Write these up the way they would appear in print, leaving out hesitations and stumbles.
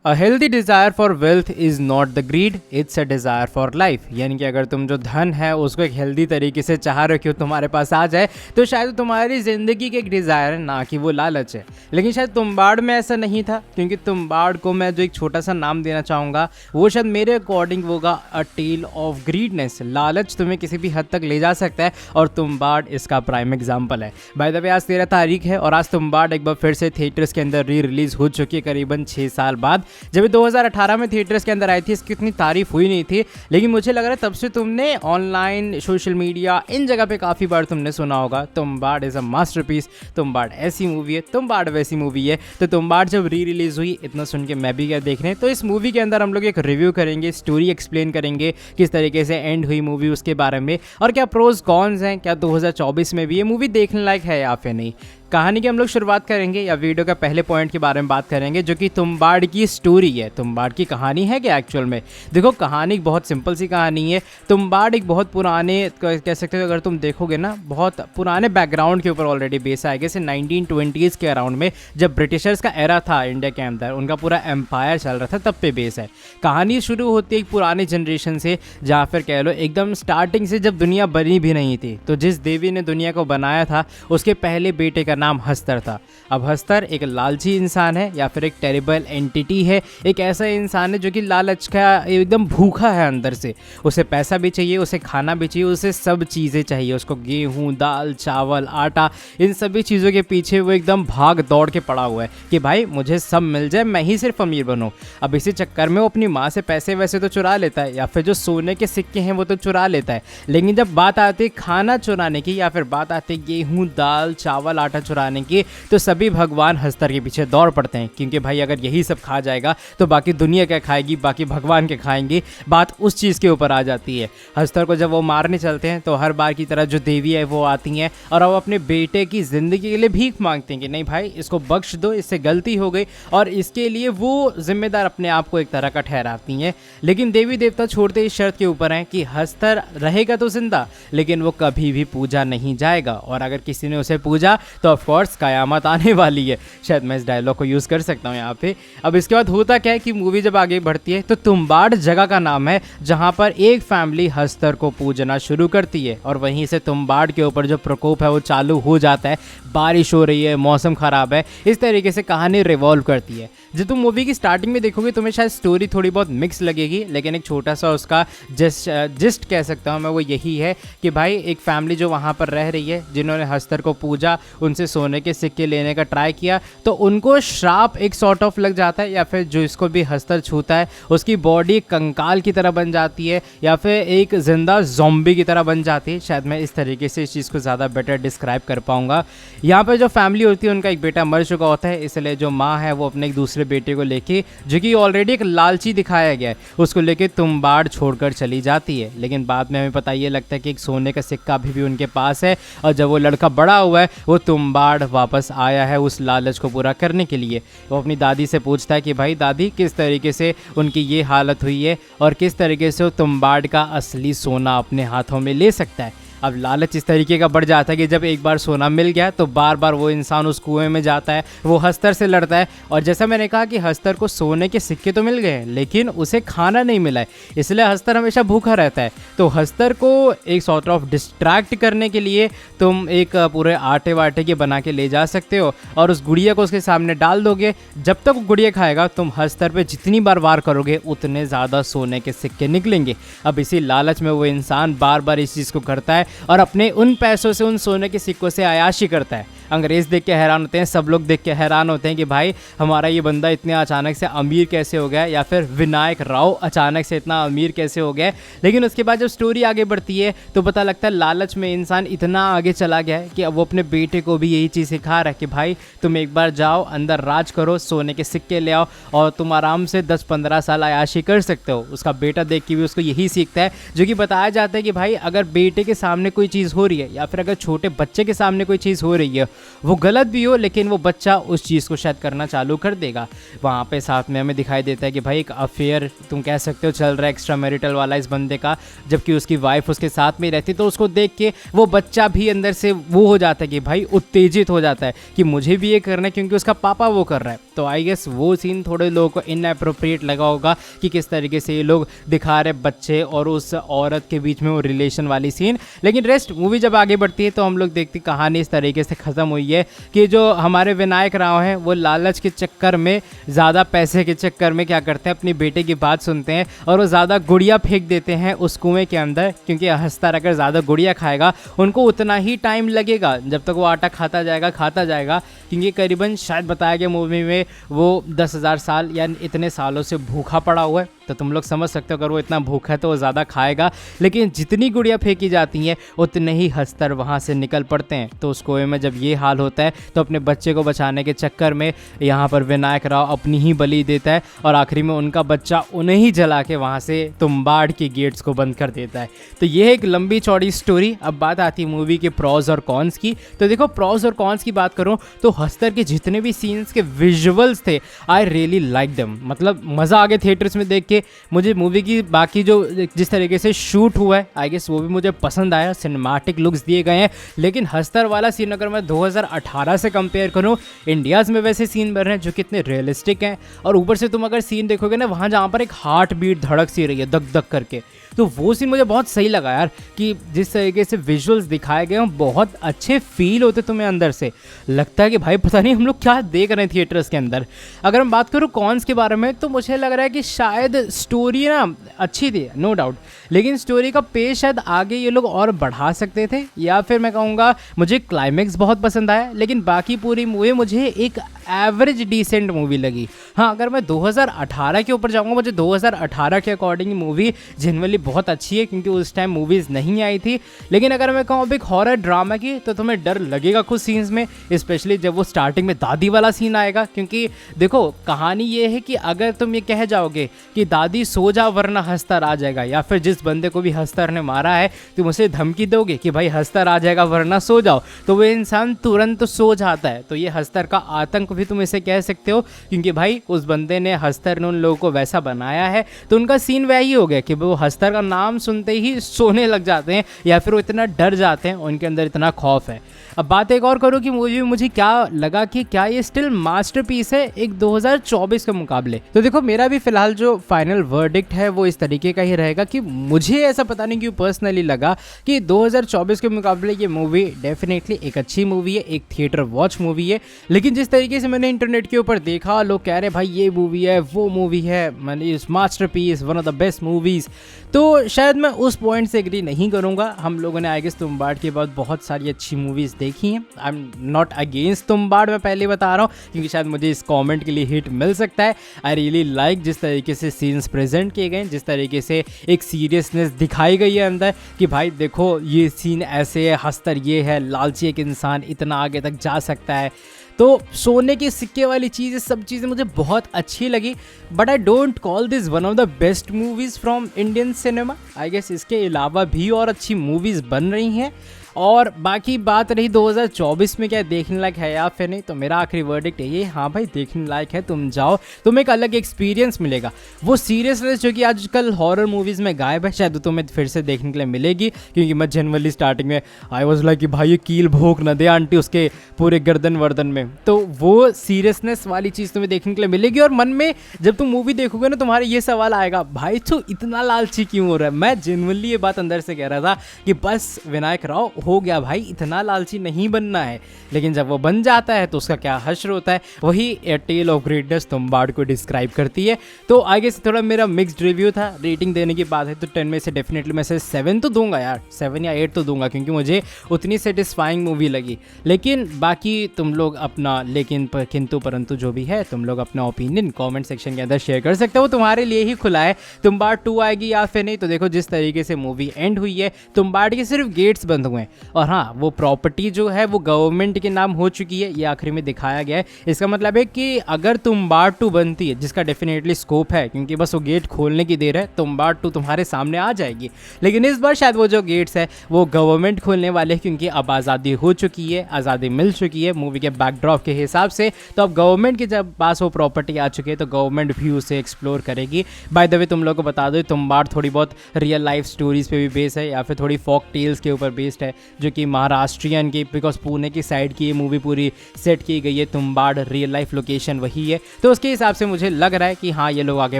A healthy desire for wealth is not the greed, it's a desire for life. यानी कि अगर तुम जो धन है उसको एक हेल्दी तरीके से चाह रहे हो तुम्हारे पास आ जाए तो शायद तुम्हारी ज़िंदगी की एक डिज़ायर है, ना कि वो लालच है। लेकिन शायद तुम्बाड़ में ऐसा नहीं था, क्योंकि तुम्बाड़ को मैं जो एक छोटा सा नाम देना चाहूँगा वो शायद मेरे अकॉर्डिंग होगा अ टेल ऑफ ग्रीडनेस। लालच तुम्हें किसी भी हद तक ले जा सकता है और तुम्बाड़ इसका प्राइम एग्जाम्पल है। बाय द वे आज 13 तारीख है और आज तुम्बाड़ एक बार फिर से थिएटर्स के अंदर री रिलीज़ हो चुकी है करीबन 6 साल बाद। जब 2018 में थिएटर्स के अंदर आई थी इसकी उतनी तारीफ हुई नहीं थी, लेकिन मुझे लग रहा है तब से तुमने ऑनलाइन, सोशल मीडिया, इन जगह पे काफ़ी बार तुमने सुना होगा Tumbbad is a masterpiece, Tumbbad ऐसी मूवी है, तुम्बाड़ वैसी मूवी है। तो तुम्बाड़ जब री रिलीज़ हुई, इतना सुन के मैं भी गया देखने। तो इस मूवी के अंदर हम लोग एक रिव्यू करेंगे, स्टोरी एक्सप्लेन करेंगे, किस तरीके से एंड हुई मूवी उसके बारे में, और क्या प्रोज कॉन्स हैं, क्या 2024 में भी ये मूवी देखने लायक है या फिर नहीं। कहानी की हम लोग शुरुआत करेंगे या वीडियो का पहले पॉइंट के बारे में बात करेंगे, जो कि तुम्बाड़ की स्टोरी है। तुम्बाड़ की कहानी है क्या एक्चुअल में? देखो, कहानी बहुत सिंपल सी कहानी है। तुम्बाड़ एक बहुत पुराने, कह सकते हो अगर तुम देखोगे ना, बहुत पुराने बैकग्राउंड के ऊपर ऑलरेडी बेस आएगा। जैसे 1920s के अराउंड में जब ब्रिटिशर्स का एरा था इंडिया के अंदर, उनका पूरा एम्पायर चल रहा था, तब पे बेस है। कहानी शुरू होती है एक पुराने जनरेशन से, जहाँ फिर कह लो एकदम स्टार्टिंग से, जब दुनिया बनी भी नहीं थी। तो जिस देवी ने दुनिया को बनाया था उसके पहले बेटे का नाम हस्तर था। अब हस्तर एक लालची इंसान है या फिर एक टेरिबल एंटिटी है, एक ऐसा इंसान है जो कि लालच का एकदम भूखा है अंदर से। उसे पैसा भी चाहिए, उसे खाना भी चाहिए, उसे सब चीज़ें चाहिए। उसको गेहूँ, दाल, चावल, आटा, इन सभी चीज़ों के पीछे वो एकदम भाग दौड़ के पड़ा हुआ है कि भाई मुझे सब मिल जाए, मैं ही सिर्फ अमीर बनूँ। अब इसी चक्कर में वो अपनी माँ से पैसे वैसे तो चुरा लेता है, या फिर जो सोने के सिक्के हैं वो तो चुरा लेता है। लेकिन जब बात आती है खाना चुराने की, या फिर बात आती है गेहूँ, दाल, चावल, आटा चुराने की, तो सभी भगवान हस्तर के पीछे दौड़ पड़ते हैं। क्योंकि भाई अगर यही सब खा जाएगा तो बाकी दुनिया क्या खाएगी, बाकी भगवान के खाएंगे। बात उस चीज़ के ऊपर आ जाती है। हस्तर को जब वो मारने चलते हैं तो हर बार की तरह जो देवी है वो आती हैं और वो अपने बेटे की ज़िंदगी के लिए भीख मांगते हैं कि नहीं भाई इसको बख्श दो, इससे गलती हो गई, और इसके लिए वो जिम्मेदार अपने आप को एक तरह का ठहराती हैं। लेकिन देवी देवता छोड़ते इस शर्त के ऊपर हैं कि हस्तर रहेगा तो जिंदा, लेकिन वो कभी भी पूजा नहीं जाएगा, और अगर किसी ने उसे पूजा तो ऑफकोर्स कयामत आने वाली है। शायद मैं इस डायलॉग को यूज़ कर सकता हूँ यहाँ पे। अब इसके बाद होता क्या है कि मूवी जब आगे बढ़ती है तो तुम्बाड़ जगह का नाम है जहाँ पर एक फैमिली हस्तर को पूजना शुरू करती है, और वहीं से तुम्बाड़ के ऊपर जो प्रकोप है वो चालू हो जाता है। बारिश हो रही है, मौसम ख़राब है, इस तरीके से कहानी रिवॉल्व करती है। जब तुम मूवी की स्टार्टिंग में देखोगे तुम्हें शायद स्टोरी थोड़ी बहुत मिक्स लगेगी, लेकिन एक छोटा सा उसका जिस्ट कह सकता हूँ मैं, वो यही है कि भाई एक फैमिली जो वहाँ पर रह रही है, जिन्होंने हस्तर को पूजा, उनसे सोने के सिक्के लेने का ट्राई किया, तो उनको श्राप एक सॉर्ट ऑफ लग जाता है, या फिर जो इसको भी हस्तर छूता है उसकी बॉडी कंकाल की तरह बन जाती है, या फिर एक जिंदा ज़ॉम्बी की तरह बन जाती है। शायद मैं इस तरीके से इस चीज़ को ज़्यादा बेटर डिस्क्राइब कर पाऊँगा। यहाँ पर जो फैमिली होती है उनका एक बेटा मर चुका होता है, इसलिए जो माँ है वो अपने एक दूसरे बेटे को लेके, जो कि ऑलरेडी एक लालची दिखाया गया है, उसको लेके तुम्बाड़ छोड़कर चली जाती है। लेकिन बाद में हमें पता ये लगता है कि एक सोने का सिक्का अभी भी उनके पास है, और जब वो लड़का बड़ा हुआ है वो तुम्बाड़ वापस आया है उस लालच को पूरा करने के लिए। वो अपनी दादी से पूछता है कि भाई दादी किस तरीके से उनकी ये हालत हुई है, और किस तरीके से वो तुम्बाड़ का असली सोना अपने हाथों में ले सकता है। अब लालच इस तरीके का बढ़ जाता है कि जब एक बार सोना मिल गया तो बार बार वो इंसान उस कुएं में जाता है, वो हस्तर से लड़ता है। और जैसा मैंने कहा कि हस्तर को सोने के सिक्के तो मिल गए लेकिन उसे खाना नहीं मिला है, इसलिए हस्तर हमेशा भूखा रहता है। तो हस्तर को एक सॉर्ट ऑफ डिस्ट्रैक्ट करने के लिए तुम एक पूरे आटे वाटे के बना के ले जा सकते हो, और उस गुड़िया को उसके सामने डाल दोगे। जब तक वो गुड़िया खाएगा तुम हस्तर पे जितनी बार वार करोगे उतने ज़्यादा सोने के सिक्के निकलेंगे। अब इसी लालच में वो इंसान बार बार इस चीज़ को करता है और अपने उन पैसों से, उन सोने के सिक्कों से अयाशी करता है। अंग्रेज़ देख के हैरान होते हैं, सब लोग देख के हैरान होते हैं कि भाई हमारा ये बंदा इतने अचानक से अमीर कैसे हो गया, या फिर विनायक राव अचानक से इतना अमीर कैसे हो गया। लेकिन उसके बाद जब स्टोरी आगे बढ़ती है तो पता लगता है लालच में इंसान इतना आगे चला गया है कि अब वो अपने बेटे को भी यही चीज़ सिखा रहा है कि भाई तुम एक बार जाओ अंदर राज करो, सोने के सिक्के ले आओ, और तुम आराम से 10-15 साल अयाशी कर सकते हो। उसका बेटा देख के भी उसको यही सीखता है, जो कि बताया जाता है कि भाई अगर बेटे के सामने कोई चीज़ हो रही है, या फिर अगर छोटे बच्चे के सामने कोई चीज़ हो रही है, वो गलत भी हो, लेकिन वो बच्चा उस चीज़ को शायद करना चालू कर देगा। वहाँ पे साथ में हमें दिखाई देता है कि भाई एक अफेयर तुम कह सकते हो चल रहा है एक्स्ट्रा मैरिटल वाला इस बंदे का, जबकि उसकी वाइफ उसके साथ में रहती। तो उसको देख के वो बच्चा भी अंदर से वो हो जाता है कि भाई उत्तेजित हो जाता है कि मुझे भी ये करना है, क्योंकि उसका पापा वो कर रहा है। तो आई गेस वो सीन थोड़े लोगों को इनअप्रोप्रिएट लगा होगा कि किस तरीके से ये लोग दिखा रहे बच्चे और उस औरत के बीच में वो रिलेशन वाली सीन। लेकिन रेस्ट मूवी जब आगे बढ़ती है तो हम लोग देखते कहानी इस तरीके से ख़त्म हुई है कि जो हमारे विनायक राव हैं वो लालच के चक्कर में, ज़्यादा पैसे के चक्कर में क्या करते हैं, अपनी बेटे की बात सुनते हैं और वो ज़्यादा गुड़िया फेंक देते हैं उस कुएं के अंदर, क्योंकि हस्तर अगर ज़्यादा गुड़िया खाएगा उनको उतना ही टाइम लगेगा जब तक वो आटा खाता जाएगा, क्योंकि करीबन शायद बताया गया मूवी में वो 10,000 साल या इतने सालों से भूखा पड़ा हुआ है। तो तुम लोग समझ सकते हो अगर वो इतना भूखा है तो वो ज़्यादा खाएगा, लेकिन जितनी गुड़िया फेंकी जाती हैं उतने ही हस्तर वहाँ से निकल पड़ते हैं। तो उस कुएं में जब ये हाल होता है तो अपने बच्चे को बचाने के चक्कर में यहाँ पर विनायक राव अपनी ही बलि देता है और आखिरी में उनका बच्चा उन्हें ही जला के वहाँ से तुम्बाड़ के गेट्स को बंद कर देता है। तो ये एक लंबी चौड़ी स्टोरी। अब बात आती है मूवी के प्रॉज और कॉन्स की। तो देखो, प्रॉज और कॉन्स की बात करूँ तो हस्तर के जितने भी सीन्स के विजुअल्स थे, आई रियली लाइक देम। मतलब मज़ा आ गया थिएटर्स में देख के। मुझे मूवी की बाकी जो जिस तरीके से शूट हुआ है आई गेस वो भी मुझे पसंद आया, सिनेमैटिक लुक्स दिए गए हैं। लेकिन हस्तर वाला सीन अगर मैं 2018 से कंपेयर करूं, इंडियाज़ में वैसे सीन बन रहे हैं जो कितने रियलिस्टिक हैं, और ऊपर से तुम अगर सीन देखोगे ना वहाँ जहाँ पर एक हार्ट बीट धड़क सी रही है दक दक करके, तो वो सीन मुझे बहुत सही लगा यार, कि जिस तरीके से विजुअल्स दिखाए गए हैं बहुत अच्छे फील होते तुम्हें अंदर से। लगता है कि भाई पता नहीं हम लोग क्या देख रहे हैं थिएटर्स के अंदर। अगर मैं बात करूँ कॉन्स के बारे में तो मुझे लग रहा है कि शायद स्टोरी ना अच्छी थी, नो डाउट, लेकिन स्टोरी का पेश शायद आगे ये लोग और बढ़ा सकते थे, या फिर मैं कहूँगा मुझे क्लाइमैक्स बहुत पसंद आया, लेकिन बाकी पूरी मूवी मुझे एक एवरेज डिसेंट मूवी लगी। हाँ, अगर मैं 2018 के ऊपर जाऊँगा, मुझे 2018 के अकॉर्डिंग मूवी जनरली बहुत अच्छी है, क्योंकि उस टाइम मूवीज़ नहीं आई थी। लेकिन अगर मैं कहूँ अब एक हॉरर ड्रामा की, तो तुम्हें डर लगेगा कुछ सीन्स में, स्पेशली जब वो स्टार्टिंग में दादी वाला सीन आएगा। क्योंकि देखो कहानी ये है कि अगर तुम ये कह जाओगे कि दादी सो जा वरना हस्तर आ जाएगा, या फिर जिस बंदे को भी हस्तर ने मारा है तुम उसे धमकी दोगे कि भाई हस्तर आ जाएगा वरना सो जाओ, तो वो इंसान तुरंत सो जाता है। तो ये हस्तर का आतंक भी तुम इसे कह सकते हो, क्योंकि भाई उस बंदे ने, हस्तर ने उन लोगों को वैसा बनाया है, तो उनका सीन वही हो गया कि वो हस्तर का नाम सुनते ही सोने लग जाते हैं, या फिर वो इतना डर जाते हैं, उनके अंदर इतना खौफ है। अब बात एक और करूँ कि मूवी में मुझे क्या लगा कि क्या ये स्टिल मास्टरपीस है एक 2024 के मुकाबले। तो देखो, मेरा भी फिलहाल जो फाइनल वर्डिक्ट है वो इस तरीके का ही रहेगा कि मुझे ऐसा पता नहीं क्यों पर्सनली लगा कि 2024 के मुकाबले ये मूवी डेफिनेटली एक अच्छी मूवी है, एक थिएटर वॉच मूवी है। लेकिन जिस तरीके से मैंने इंटरनेट के ऊपर देखा, लोग कह रहे भाई ये मूवी है, वो मूवी है, मैंने इस masterpiece, one of the best movies, तो शायद मैं उस पॉइंट से एग्री नहीं करूँगा। हम लोगों ने आई गेस तुम्बाड़ के बाद बहुत सारी अच्छी मूवीज़ देखी हैं। I am not against Tumbbad, मैं पहले बता रहा हूँ, क्योंकि शायद मुझे इस कमेंट के लिए हिट मिल सकता है। आई रियली लाइक जिस तरीके से सीन्स प्रेजेंट किए गए, जिस तरीके से एक सीरियसनेस दिखाई गई है अंदर कि भाई देखो ये सीन ऐसे है, हस्तर ये है, लालची एक इंसान इतना आगे तक जा सकता है। तो सोने के सिक्के वाली चीज़, सब चीज़ें मुझे बहुत अच्छी लगी। But I don't call this one of the best movies from Indian cinema. I guess इसके अलावा भी और अच्छी मूवीज़ बन रही हैं। और बाकी बात रही 2024 में क्या देखने लायक है या फिर नहीं, तो मेरा आखिरी वर्डिक्ट है ये, हाँ भाई देखने लायक है, तुम जाओ, तुम्हें एक अलग एक्सपीरियंस मिलेगा। वो सीरियसनेस जो कि आजकल हॉरर मूवीज़ में गायब है, शायद तुम्हें फिर से देखने के लिए मिलेगी। क्योंकि मैं जनरली स्टार्टिंग में आई वॉज लाइक कि भाई ये कील भोंक न दे आंटी उसके पूरे गर्दन वर्दन में, तो वो सीरियसनेस वाली चीज़ तुम्हें देखने के लिए मिलेगी। और मन में जब तुम मूवी देखोगे ना, तुम्हारे ये सवाल आएगा, भाई तो इतना लालची क्यों हो रहा है। मैं जनरली ये बात अंदर से कह रहा था कि बस विनायक राव हो गया भाई, इतना लालची नहीं बनना है। लेकिन जब वो बन जाता है तो उसका क्या हश्र होता है, वही ए टेल ऑफ ग्रेटनेस तुम्बाड़ को डिस्क्राइब करती है। तो आगे से थोड़ा मेरा मिक्स्ड रिव्यू था। रेटिंग देने की बात है तो 10 में से डेफिनेटली मैं से 7 तो दूंगा यार, 7 या 8 तो दूंगा, क्योंकि मुझे उतनी सेटिस्फाइंग मूवी लगी। लेकिन बाकी तुम लोग अपना, लेकिन किंतु परंतु जो भी है, तुम लोग अपना ओपिनियन कमेंट सेक्शन के अंदर शेयर कर सकते हो, तुम्हारे लिए ही खुला है। तुम्बाड़ 2 आएगी या फिर नहीं। तो देखो जिस तरीके से मूवी एंड हुई है, तुम्बाड़ के सिर्फ गेट्स बंद हुए हैं, और हाँ वो प्रॉपर्टी जो है वो गवर्नमेंट के नाम हो चुकी है, ये आखिरी में दिखाया गया है। इसका मतलब है कि अगर तुम्बाड़ 2 बनती है, जिसका डेफिनेटली स्कोप है, क्योंकि बस वो गेट खोलने की देर है, तुम्बाड़ 2 तुम्हारे सामने आ जाएगी। लेकिन इस बार शायद वो जो गेट्स है वो गवर्नमेंट खोलने वाले हैं, क्योंकि अब आज़ादी हो चुकी है, आज़ादी मिल चुकी है मूवी के बैकड्रॉप के हिसाब से। तो अब गवर्नमेंट के जब पास वो प्रॉपर्टी आ चुकी है तो गवर्नमेंट भी उसे एक्सप्लोर करेगी। बाय द वे तुम लोग को बता दो, तुम्बाड़ थोड़ी बहुत रियल लाइफ स्टोरीज पे भी बेस्ड है, या फिर थोड़ी फोक टेल्स के ऊपर बेस्ड है। जो कि महाराष्ट्रियन की, बिकॉज पुणे की साइड की ये मूवी पूरी सेट की गई है, तुम्बाड़ रियल लाइफ लोकेशन वही है। तो उसके हिसाब से मुझे लग रहा है कि हाँ ये लोग आगे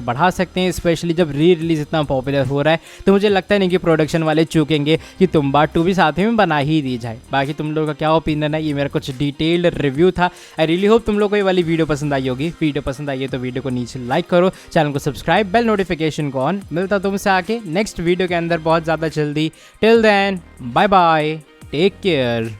बढ़ा सकते हैं, स्पेशली जब री रिलीज इतना पॉपुलर हो रहा है। तो मुझे लगता नहीं कि प्रोडक्शन वाले चूकेंगे कि तुम्बाड़ 2 भी साथ में बना ही दी जाए। बाकी तुम लोगों का क्या ओपिनियन है, ये मेरा कुछ डिटेल्ड रिव्यू था। आई रियली होप तुम लोग को ये वाली वीडियो पसंद आई होगी। वीडियो पसंद आई है तो वीडियो को नीचे लाइक करो, चैनल को सब्सक्राइब, बेल नोटिफिकेशन को ऑन। मिलता तुमसे आके नेक्स्ट वीडियो के अंदर बहुत ज़्यादा जल्दी। Till then bye bye, take care.